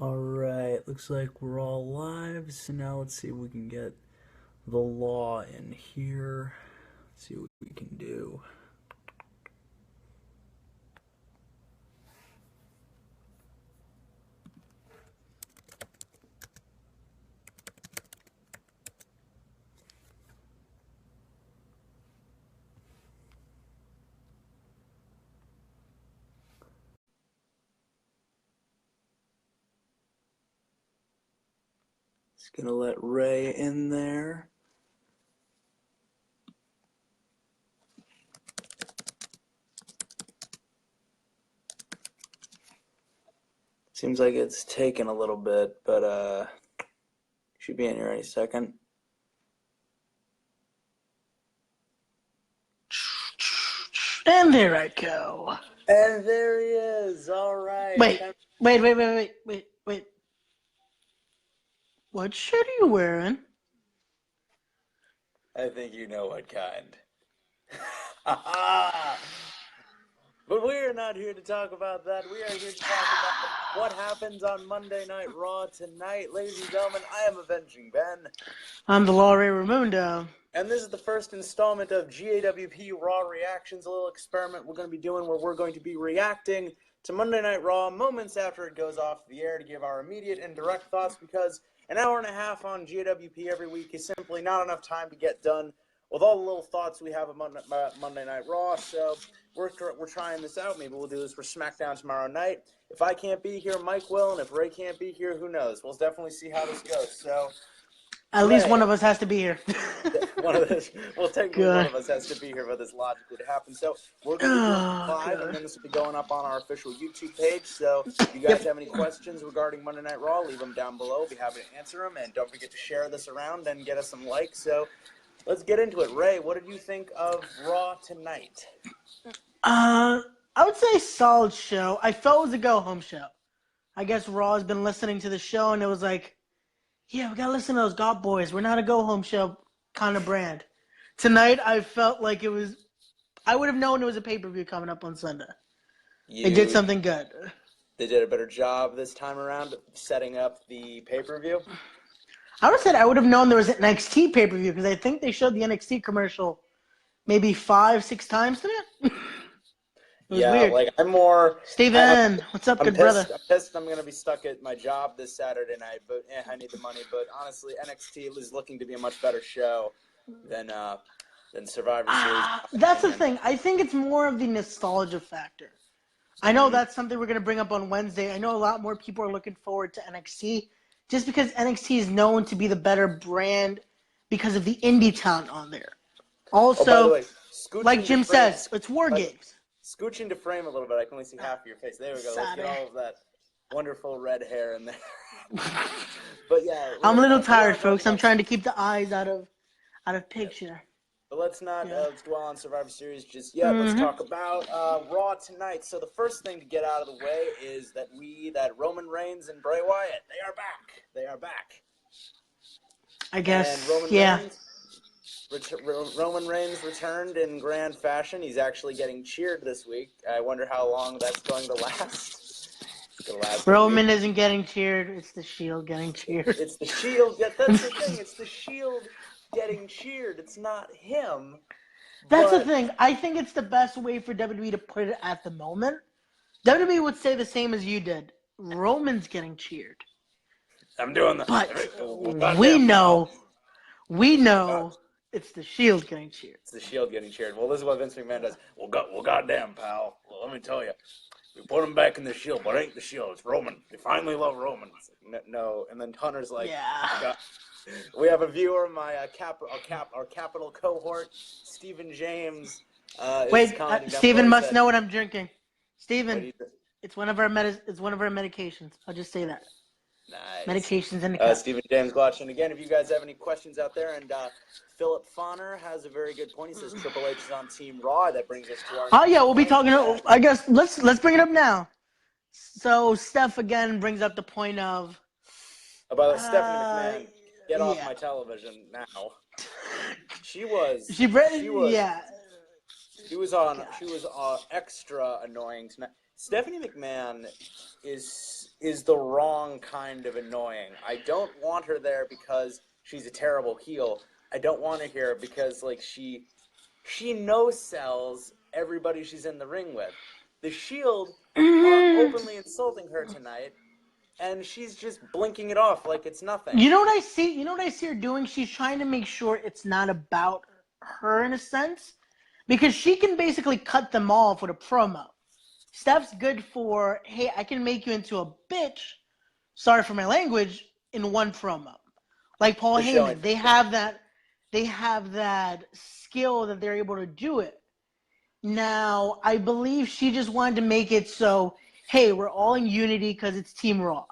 Alright, looks like we're all live, so now let's see if we can get the law in here. Let's see what we can do. Just gonna let Ray in there. Seems like it's taken a little bit, but should be in here any second. And there I go. And there he is. All right. Wait. What shirt are you wearing? I think you know what kind. But we are not here to talk about that. We are here to talk about what happens on Monday Night Raw tonight. Ladies and gentlemen, I am Avenging Ben. I'm the Law Ray Ramundo. And this is the first installment of GAWP Raw Reactions, a little experiment we're going to be doing where we're going to be reacting to Monday Night Raw moments after it goes off the air to give our immediate and direct thoughts, because an hour and a half on GAWP every week is simply not enough time to get done with all the little thoughts we have of Monday Night Raw. So we're trying this out. Maybe we'll do this for SmackDown tomorrow night. If I can't be here, Mike will, and if Ray can't be here, who knows? We'll definitely see how this goes. So at least one of us has to be here. One of us has to be here for this logically to happen. So we're going to be doing it live, and then this will be going up on our official YouTube page. So if you guys have any questions regarding Monday Night Raw, leave them down below. We'll be happy to answer them, and don't forget to share this around and get us some likes. So let's get into it. Ray, what did you think of Raw tonight? I would say solid show. I felt it was a go-home show. I guess Raw has been listening to the show, and it was like, yeah, we got to listen to those GAWP boys. We're not a go-home show kind of brand. Tonight, I felt like it was – I would have known it was a pay-per-view coming up on Sunday. They did something good. They did a better job this time around setting up the pay-per-view? I would have said I would have known there was an NXT pay-per-view because I think they showed the NXT commercial maybe 5-6 times today. Yeah, weird. like I'm more. Steven, what's up, good brother? I'm pissed. I'm gonna be stuck at my job this Saturday night, but I need the money. But honestly, NXT is looking to be a much better show than Survivor Series. That's the thing. I think it's more of the nostalgia factor. I know that's something we're gonna bring up on Wednesday. I know a lot more people are looking forward to NXT just because NXT is known to be the better brand because of the indie talent on there. Also, by the way, like Jim says, it's War Games. Scooch into frame a little bit. I can only see half of your face. There we go. Let's get all of that wonderful red hair in there. But yeah, I'm a little tired, folks. I'm trying to keep the eyes out of picture. But let's not dwell on Survivor Series just yet. Let's talk about Raw tonight. So the first thing to get out of the way is that Roman Reigns and Bray Wyatt, they are back. They are back. I guess, Roman Reigns returned in grand fashion. He's actually getting cheered this week. I wonder how long that's going to last. Roman isn't getting cheered. It's the Shield getting cheered. It's the Shield. That's the thing. It's the Shield getting cheered. It's not him. That's the thing. I think it's the best way for WWE to put it at the moment. WWE would say the same as you did. Roman's getting cheered. I'm doing that. But we know. It's the Shield getting cheered. It's the Shield getting cheered. Well, this is what Vince McMahon does. Well, goddamn, pal. Well, let me tell you. We put him back in the Shield, but it ain't the Shield. It's Roman. They finally love Roman. Like, no. And then Hunter's like, yeah. We have a viewer, my our capital cohort, Stephen James. Wait, Stephen must know what I'm drinking. Stephen, it's one of our medications. I'll just say that. Nice. Medications in the cup. Stephen James watching again. If you guys have any questions out there, and Philip Fauner has a very good point. He says Triple H is on Team Raw. That brings us to our. Oh yeah, we'll be talking. I guess let's bring it up now. So Steph again brings up the point of. About Stephanie McMahon, get off my television now. She was extra annoying tonight. Stephanie McMahon is the wrong kind of annoying. I don't want her there because she's a terrible heel. I don't want her here because like she no sells everybody she's in the ring with. The Shield are openly insulting her tonight, and she's just blinking it off like it's nothing. You know what I see? You know what I see her doing? She's trying to make sure it's not about her in a sense, because she can basically cut them off with a promo. Steph's good for, hey, I can make you into a bitch. Sorry for my language. In one promo, like Paul Heyman, they have that. They have that skill that they're able to do it. Now, I believe she just wanted to make it so, hey, we're all in unity because it's Team Raw.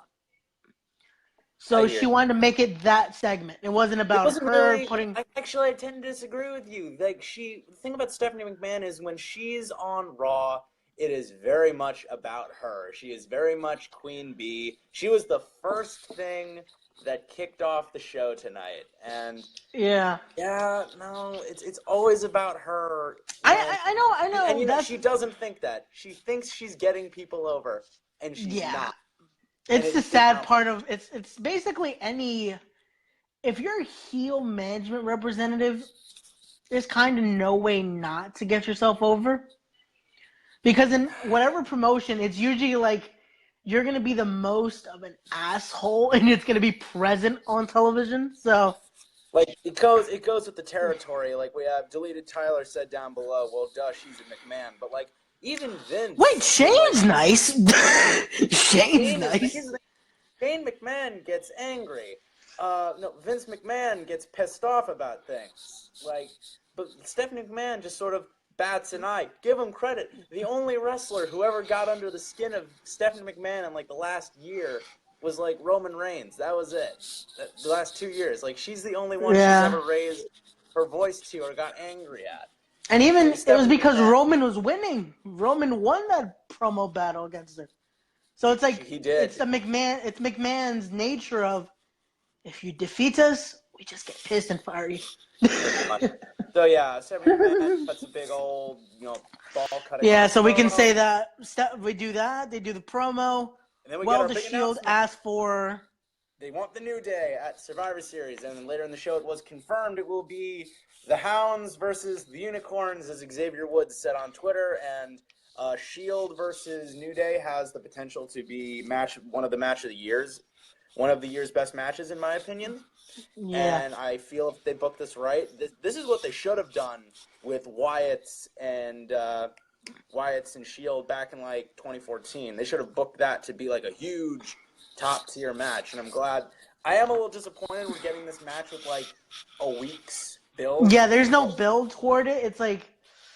So she wanted to make it that segment. It wasn't about her putting. I tend to disagree with you. Like the thing about Stephanie McMahon is when she's on Raw, it is very much about her. She is very much Queen Bee. She was the first thing that kicked off the show tonight, and no, it's always about her. I know. And she doesn't think that. She thinks she's getting people over, and she's not. It's the sad part of it's basically if you're a heel management representative, there's kind of no way not to get yourself over. Because in whatever promotion, it's usually like you're gonna be the most of an asshole and it's gonna be present on television. So like it goes with the territory. Like we have Deleted Tyler said down below, well duh, she's a McMahon. But like even Vince. Wait, Shane's nice. Shane's nice. Shane McMahon gets angry. No, Vince McMahon gets pissed off about things. But Stephanie McMahon just sort of bats an eye. Give him credit. The only wrestler who ever got under the skin of Stephanie McMahon in like the last year was like Roman Reigns. That was it. The last 2 years. Like she's the only one she's ever raised her voice to or got angry at. And even it was because Roman was winning. Roman won that promo battle against her. So it's like he did. It's McMahon's nature of if you defeat us, we just get pissed and fiery. So yeah, Stephanie McMahon puts a big old ball cutting. Yeah, so we can say that we do that. They do the promo. And then we get our the big Shield asked for. They want the New Day at Survivor Series, and then later in the show it was confirmed it will be the Hounds versus the Unicorns, as Xavier Woods said on Twitter, and Shield versus New Day has the potential to be one of the year's best matches in my opinion. Yeah. And I feel if they book this right, this is what they should have done with Wyatt's and Shield back in like 2014. They should have booked that to be like a huge top tier match, and I'm glad. I am a little disappointed we're getting this match with like a week's build. Yeah, there's no build toward it. It's like.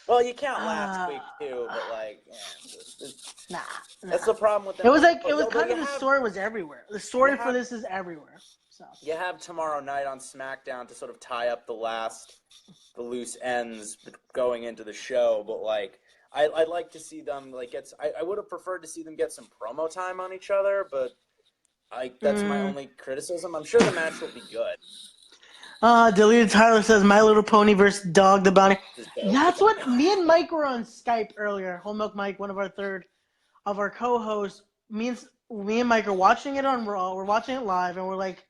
Well, you count last week too, but like, nah. That's the problem with that. It was kind of the story was everywhere. The story for this is everywhere. So you have tomorrow night on SmackDown to sort of tie up the loose ends going into the show, but like, I'd like to see them like I would have preferred to see them get some promo time on each other, but that's my only criticism. I'm sure the match will be good. Deleted Tyler says My Little Pony versus Dog the Bounty. That's what me and Mike were on Skype earlier. Whole Milk Mike, one of our third of our co-hosts. Me and Mike are watching it on Raw. We're watching it live, and we're like,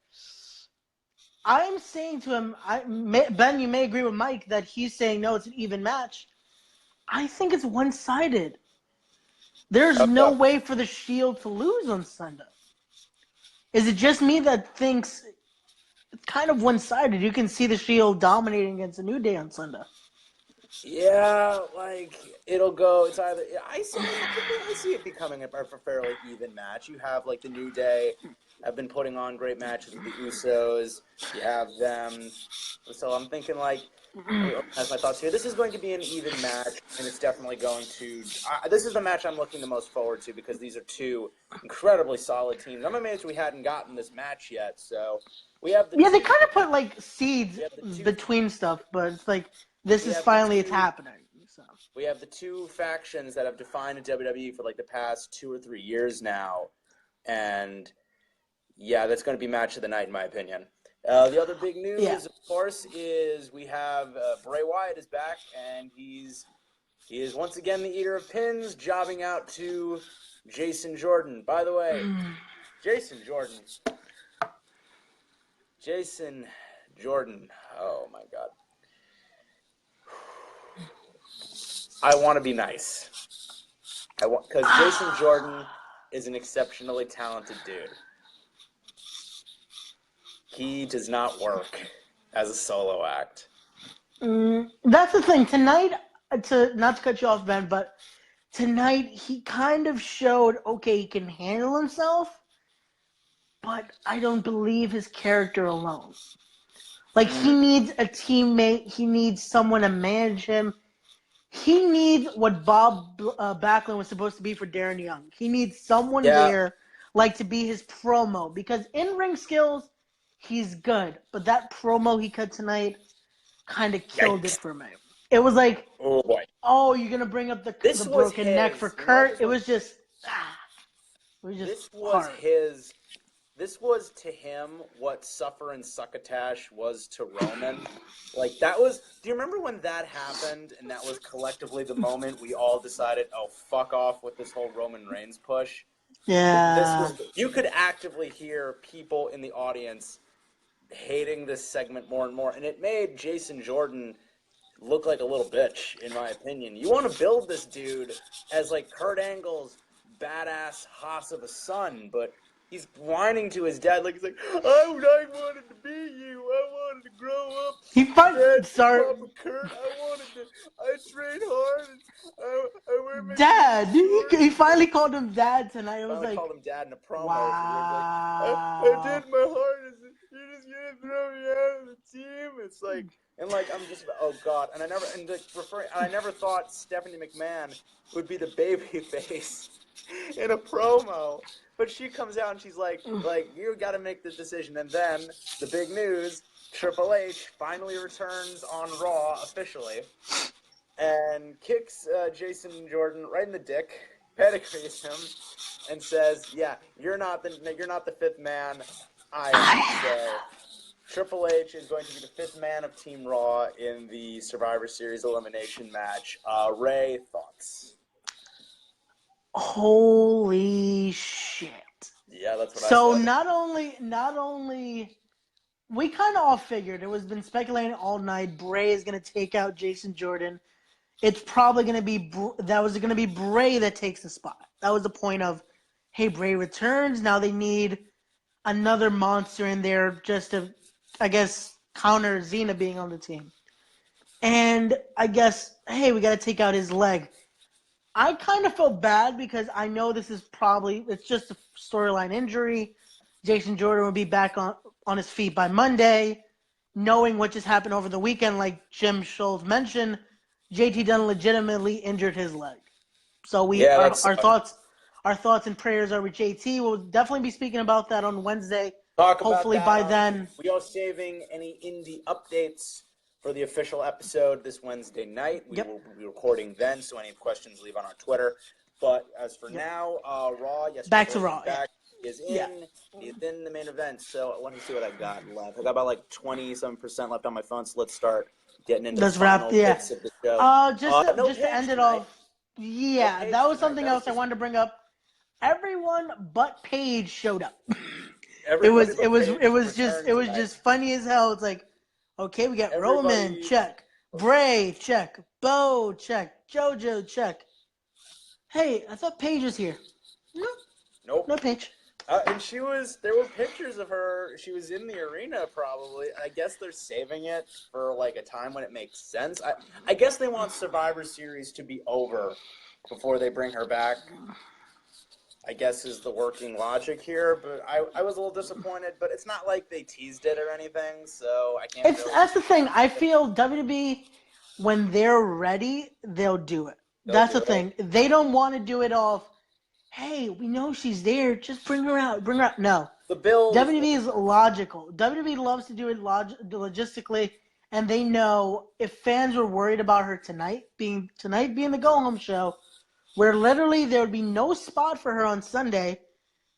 I'm saying to him, Ben, you may agree with Mike that he's saying no, it's an even match. I think it's one-sided. There's no way for the Shield to lose on Sunday. Is it just me that thinks it's kind of one-sided? You can see the Shield dominating against the New Day on Sunday. Yeah, like it'll go. It's either I see it becoming a fairly even match. You have like the New Day have been putting on great matches with the Usos. You have them, so I'm thinking like. As my thoughts here, this is going to be an even match, and it's definitely going to. This is the match I'm looking the most forward to because these are two incredibly solid teams. I'm amazed we hadn't gotten this match yet. So we have the. Yeah, they kind of put like seeds between stuff, but it's like this is finally it's happening. So we have the two factions that have defined the WWE for like the past 2 or 3 years now, and yeah, that's going to be match of the night in my opinion. The other big news, of course, is we have Bray Wyatt is back, and he's He is once again the eater of pins, jobbing out to Jason Jordan. By the way, Jason Jordan. Oh my God. I want to be nice. Because Jason Jordan is an exceptionally talented dude. He does not work as a solo act. That's the thing. Tonight, not to cut you off, Ben, but tonight he kind of showed, okay, he can handle himself, but I don't believe his character alone. Like, he needs a teammate. He needs someone to manage him. He needs what Bob Backlund was supposed to be for Darren Young. He needs someone there, like, to be his promo. Because in-ring skills, he's good. But that promo he cut tonight kind of killed it for me. It was like, oh boy, you're going to bring up the broken neck for Kurt. It was just, hard. This was to him what Suffer and Succotash was to Roman. Like, that was, do you remember when that happened and that was collectively the moment we all decided, oh, fuck off with this whole Roman Reigns push? Yeah. You could actively hear people in the audience hating this segment more and more, and it made Jason Jordan look like a little bitch, in my opinion. You want to build this dude as, like, Kurt Angle's badass hoss of a son, but he's whining to his dad like he's like, I wanted to be you. I wanted to grow up. Kurt, I trained hard. I wear my Dad. He finally called him Dad tonight. It was like, called him Dad in a promo. Wow. I did my hardest. You're just gonna throw me out of the team. It's like, and like I'm just, oh God. And I never thought Stephanie McMahon would be the baby face in a promo. But she comes out and she's like, you got to make this decision. And then the big news: Triple H finally returns on Raw officially, and kicks Jason Jordan right in the dick, pedigrees him, and says, "Yeah, you're not the fifth man. I am." So Triple H is going to be the fifth man of Team Raw in the Survivor Series elimination match. Ray, thoughts? Holy shit. Yeah, that's what I said. So not only we kind of all figured, it was been speculating all night, Bray is going to take out Jason Jordan. It's probably going to be Bray that takes the spot. That was the point of, hey, Bray returns. Now they need another monster in there just to, I guess, counter Xena being on the team. And I guess, hey, we got to take out his leg. I kind of felt bad because I know this is it's just a storyline injury. Jason Jordan will be back on his feet by Monday. Knowing what just happened over the weekend, like Jim Schultz mentioned, JT Dunn legitimately injured his leg. So our thoughts and prayers are with JT. We'll definitely be speaking about that on Wednesday. Hopefully by then. We are saving any indie updates for the official episode this Wednesday night. We will be recording then, so any questions leave on our Twitter. But as for now, Raw, yes, back to Raw. Is in. He's in the main event. So let me see what I got left. I got about like 20-some% left on my phone. So let's start getting into the final bits of the show. Just to end it off. Yeah, that was something else I wanted to bring up. Everyone but Paige showed up. It was just funny as hell. It's like, okay, we got Roman, check. Bray, check. Bo, check. JoJo, check. Hey, I thought Paige was here. Nope. No Paige. And there were pictures of her. She was in the arena probably. I guess they're saving it for like a time when it makes sense. I guess they want Survivor Series to be over before they bring her back. I guess is the working logic here, but I was a little disappointed, but it's not like they teased it or anything, so I can't That's the thing. I feel WWE, when they're ready, they'll do it. That's the thing. They don't want to do it off, hey, we know she's there, just bring her out. No. The Bills. WWE is logical. WWE loves to do it logistically, and they know if fans were worried about her tonight being the go-home show, where literally there would be no spot for her on Sunday,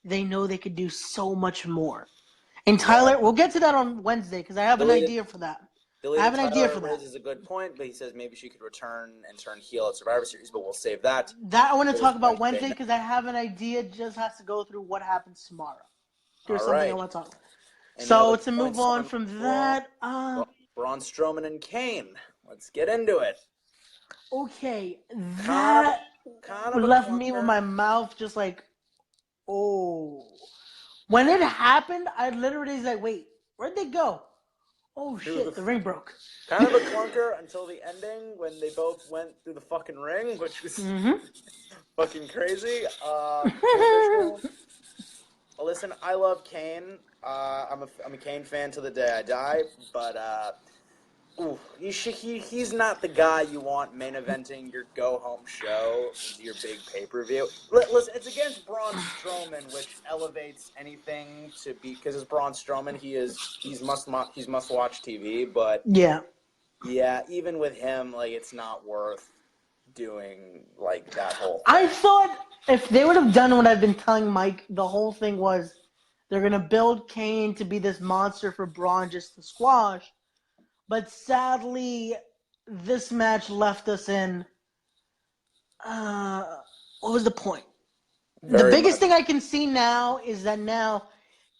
they know they could do so much more. And Tyler, we'll get to that on Wednesday because I have an idea for that. I have an idea for Riz that. is a good point, but he says maybe she could return and turn heel at Survivor Series, but we'll save that. That I want to for this talk about Wednesday night. because I have an idea. It just has to go through what happens tomorrow. There's All something I right. want to talk about. Any So other to move points on from that, Braun Strowman and Kane. Let's get into it. okay, Kind that of a left me with clunker. my mouth just like, oh. When it happened, I literally was like, wait, where'd they go? Oh shit, the ring broke. Kind of a clunker until the ending when they both went through the fucking ring, which was fucking crazy. Listen, I love Kane. I'm a Kane fan to the day I die, but he's not the guy you want main eventing your go home show, your big pay per view. Listen, it's against Braun Strowman, which elevates anything to be because it's Braun Strowman. He's must watch TV, but yeah, even with him, like it's not worth doing like that whole thing. I thought if they would have done what I've been telling Mike, the whole thing was they're gonna build Kane to be this monster for Braun just to squash. But sadly, this match left us in. What was the point? The biggest thing I can see now is that now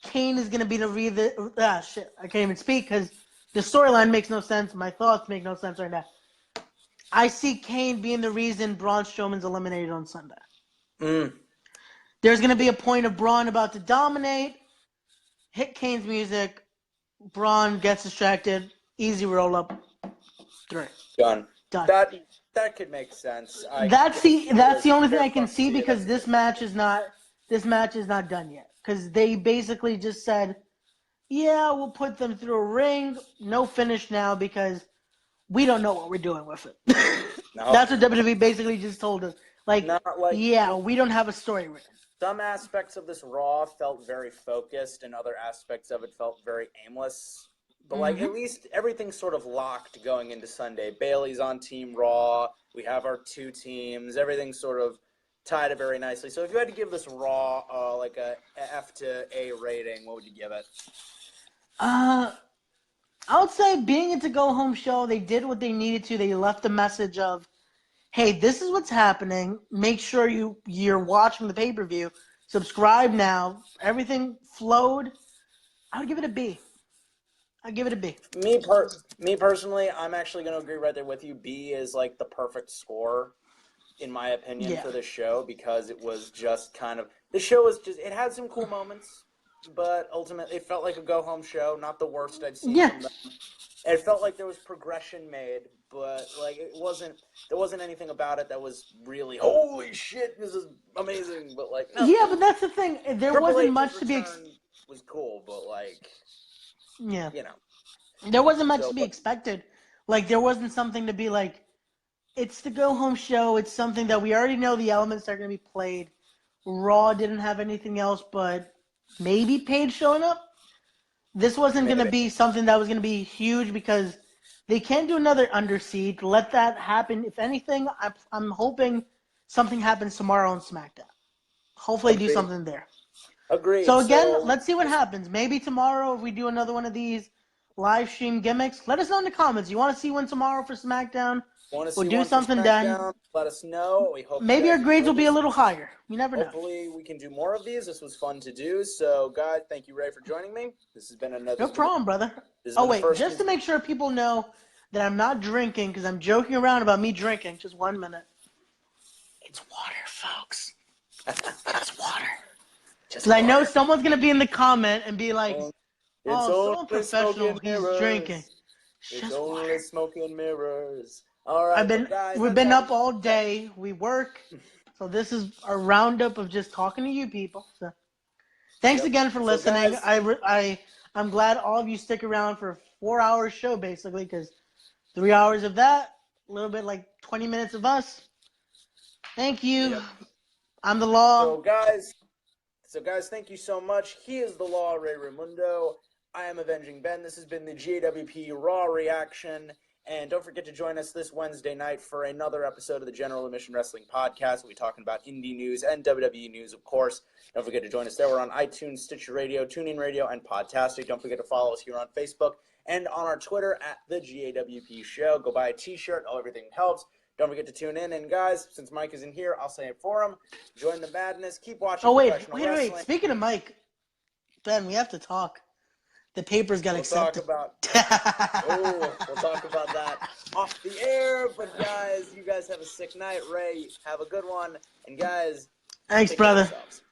Kane is gonna be the shit. I can't even speak because the storyline makes no sense. My thoughts make no sense right now. I see Kane being the reason Braun Strowman's eliminated on Sunday. There's going to be a point of Braun about to dominate, hit Kane's music, Braun gets distracted, easy roll up, 3. Done. That could make sense. That's the only thing I can see because this match is not done yet. Because they basically just said, yeah, we'll put them through a ring, no finish now because we don't know what we're doing with it. No. That's what WWE basically just told us. We don't have a story written. Some aspects of this Raw felt very focused, and other aspects of it felt very aimless. But at least everything's sort of locked going into Sunday. Bayley's on Team Raw. We have our 2 teams. Everything's sort of tied up very nicely. So if you had to give this Raw like a F to A rating, what would you give it? I would say being it's a go-home show, they did what they needed to. They left a message of, hey, this is what's happening. Make sure you're watching the pay-per-view. Subscribe now. Everything flowed. I would give it a B. I'd give it a B. Me personally, I'm actually going to agree right there with you. B is like the perfect score, in my opinion, for this show because it was just kind of – the show was just – it had some cool moments. But ultimately, it felt like a go-home show, not the worst I'd seen from them. It felt like there was progression made, but like there wasn't anything about it that was really, holy shit, this is amazing. But like, no. Yeah, but that's the thing. There wasn't much to be. Was cool, but like, there wasn't much to be expected. Like there wasn't something to be like. It's the go-home show. It's something that we already know the elements are going to be played. Raw didn't have anything else but. Maybe Paige showing up. This wasn't going to be something that was going to be huge because they can't do another under Siege. Let that happen. If anything, I'm hoping something happens tomorrow on SmackDown. Hopefully do something there. Agreed. So again, let's see what happens. Maybe tomorrow if we do another one of these live stream gimmicks, let us know in the comments. You want to see one tomorrow for SmackDown? We'll do something then. Let us know. We hope maybe our grades will be a little higher. You never know. Hopefully we can do more of these. This was fun to do. So, guys, thank you, Ray, for joining me. This has been another. No problem, brother. Oh wait, just to make sure people know that I'm not drinking because I'm joking around about me drinking. Just 1 minute. It's water, folks. It's water. Because I know someone's gonna be in the comment and be like, "Oh, so unprofessional. He's drinking." It's only smoke and mirrors. All right, we've been up all day. We work, so this is a roundup of just talking to you people. So, thanks again for listening. I'm glad all of you stick around for a 4-hour show basically, because 3 hours of that, a little bit like 20 minutes of us. Thank you. Yep. I'm the Law. So guys, thank you so much. He is the Law, Ray Raimundo. I am Avenging Ben. This has been the GAWP Raw Reaction. And don't forget to join us this Wednesday night for another episode of the General Admission Wrestling Podcast. We'll be talking about indie news and WWE news, of course. Don't forget to join us there. We're on iTunes, Stitcher Radio, TuneIn Radio, and Podtastic. Don't forget to follow us here on Facebook and on our Twitter at the GAWP Show. Go buy a t-shirt. Everything helps. Don't forget to tune in. And guys, since Mike isn't here, I'll say it for him. Join the madness. Keep watching professional wrestling. Wait. Speaking of Mike, Ben, we have to talk. The papers got accepted. We'll talk about that off the air. But guys, you guys have a sick night. Ray, have a good one. And guys, thanks, take care of brother. yourselves.